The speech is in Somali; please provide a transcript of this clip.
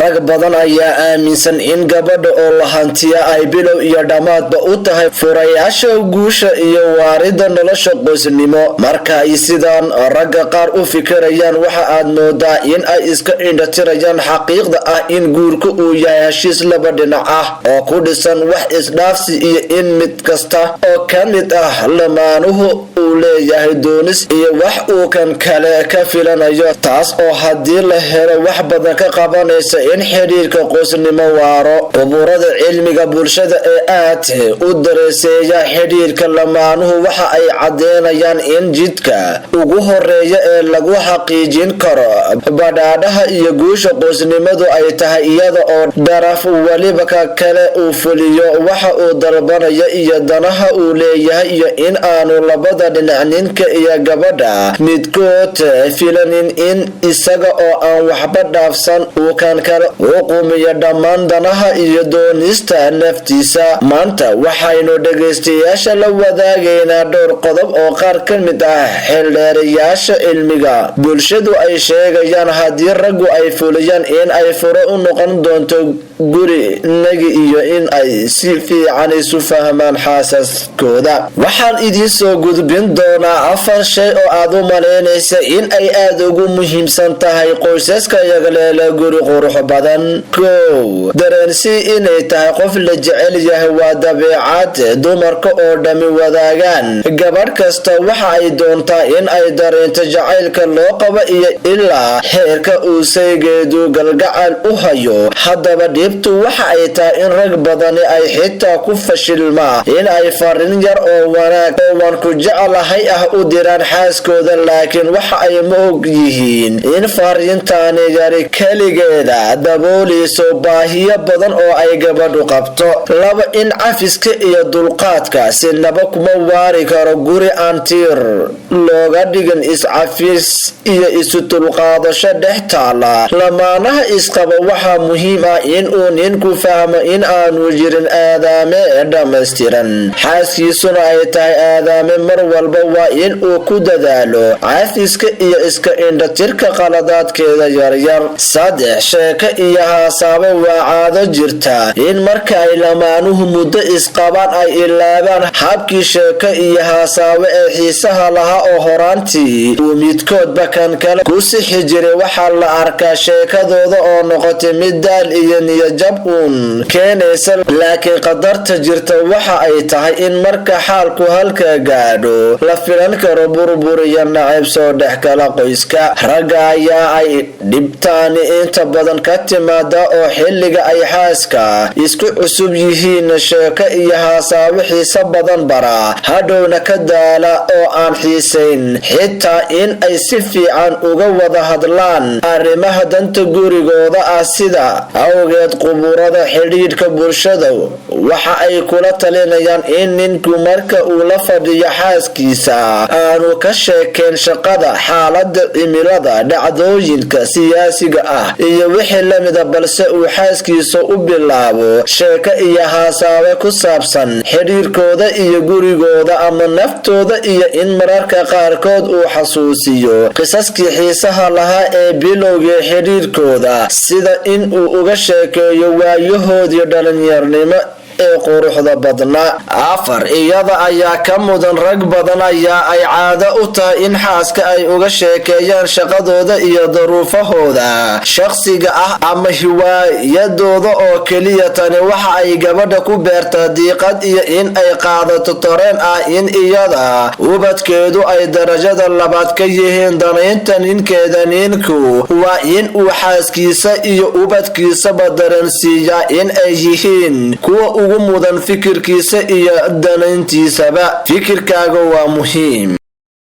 rag badan ayaa aaminsan in gabadha oo la hantiya ay bilow iyo dhammaadba u tahay furayaasha guusha iyo waarida nolosha qoysnimo. marka ay sidaan ragga qaar u fikirayaan, waxa aad moodaa in ay iska indhatirayaan xaqiiqda ah in guurku uu yahay heshiis laba dhinac ah oo ku dhisan wax isdhaafsi iyo in mid kasta oo ka mid ah lamaanuhu uu leeyahay doonis iyo wax uu kan kale ka filanayo, taas oo haddii la helo wax badan ka qabanaysa in xidhiirka qoysnimo waaro. quburada cilmiga bulshada ee aad u dareeseeya xidhiirka lamaanuhu waxa ay cadeynayaan in jidka ugu horeeya ee lagu xaqiijin karo badhaadhaha iyo guusha qoysnimadu ay tahay iyada oo daraf waliba ka kale uu fuliyo waxa uu dalbanaya iyo danaha uu leeyahay, iyo in aanu labada dhinac ninka iyo gabadha midkood filanin in isaga oo aan waxba dhaafsan uu kan kale u qumiyo dhammaan danaha iyo doonista naftiisa. maanta waxaynu dhagaystayaasha la wadaagaynaa dhowr qodob oo qaar ka mid ah xeeldheerayaasha cilmiga bulshadu ay sheegayaan haddii raggu ay fuliyaan in ay furo u noqon doonto guri nagi iyo in ay si fiican isu fahmaan xaasaskooda. waxaan idiin soo gudbin doonaa 4 shay oo aad u malaynaysa in ay aad ugu muhiimsan tahay qoysaska yagaleela guri qurux badan. dareensii inay tahay qof la jecel yahay waa dabeecad dumarka oo dhammi wadaagaan. gabadh kasta waxa ay doontaa in ay dareento jacaylka loo qabo iyo ilaa heerka uu saygeedu galgacal u hayo. haddaba dhibtu waxa ay tahay in rag badani ay xitaa ku fashilmaa in ay farin yar oo wanaag oo waan ku jecelahay ah u diraan xaaskooda, laakiin waxa ay ma og yihiin in farintaani yari keligeeda dabooleyso baahiyo badan oo ay gabadhu qabto. in cafiska iyo dulqaadka sinaba kuma waari karo guri aan tiir looga dhigin iscafis iyo isu dulqaadasho dhex taala. lamaanaha isqaba waxaa muhiim ah in uu ninku fahmo in aanu jirin aadaame dhammaystiran, xaaskiisuna ay tahay aadaame. mar walba waa in uu ku dadaalo cafiska iyo iska indhatirka qaladaadkeeda yaryar. 3 sheeko iyo haasaabo waa caado jirta in marka ay lamaanuhu muddo isqabaan ay ilaabaan habkii sheeko iyo haasaabo ee xiisaha lahaa oo horaantii uu midkoodba kan kale ku sixi jiray. waxaa la arkaa sheekadooda oo noqotay mid daal iyo niyajab uun keenaysa, laakiin qadarta jirta waxa ay tahay in marka xaalku halka gaadho la filan karo burbur iyo nacayb soo dhex kala qoyska. ragga ayaa ay dhibtaani inta badan ka timaada oo xilliga ay xaaska isku cusub yihiin sheeko iyo haasaabo xiiso badan bara, hadhowna ka daala oo aan xiisayn xitaa in ay si fiican uga wada hadlaan arrimaha danta gurigooda ah. sida awgeed quburada xidhiidhka bulshada waxa ay kula talinayaan in ninku marka uu la fadhiyo xaaskiisa aanu ka sheekayn shaqada, xaalada cimilada, dhacdooyinka siyaasiga ah iyo wixii lamida, balse uu xaaskiisa u bilaabo sheeko iyo haasaabo ku saabsan xidhiirkooda iyo gurigooda ama naftooda, iyo in mararka qaarkood uu xasuusiyo qisaskii xiisaha lahaa ee bilowgii xidhiirkooda, sida in uu uga sheekeeyo waayahoodii dhalinyarnimo ee quruxda badnaa. 4 iyada ayaa ka mudan rag badan ayaa ay caado u tahay in xaaska ay uga sheekeeyaan shaqadooda iyo daruufahooda shakhsiga ah ama hiwaayadooda oo keliya. tani waxa ay gabadha ku beertaa diiqad iyo in ay qaadato tareen ah in iyada ubadkeedu ay darajada labaad ka yihiin danaynta ninkeeda. ninku waa in uu xaaskiisa iyo ubadkiisaba dareensiiyaa in ay yihiin kuwa ugu mudan fikirkiisa iyo danayntiisaba. fikirkaaga waa muhiim.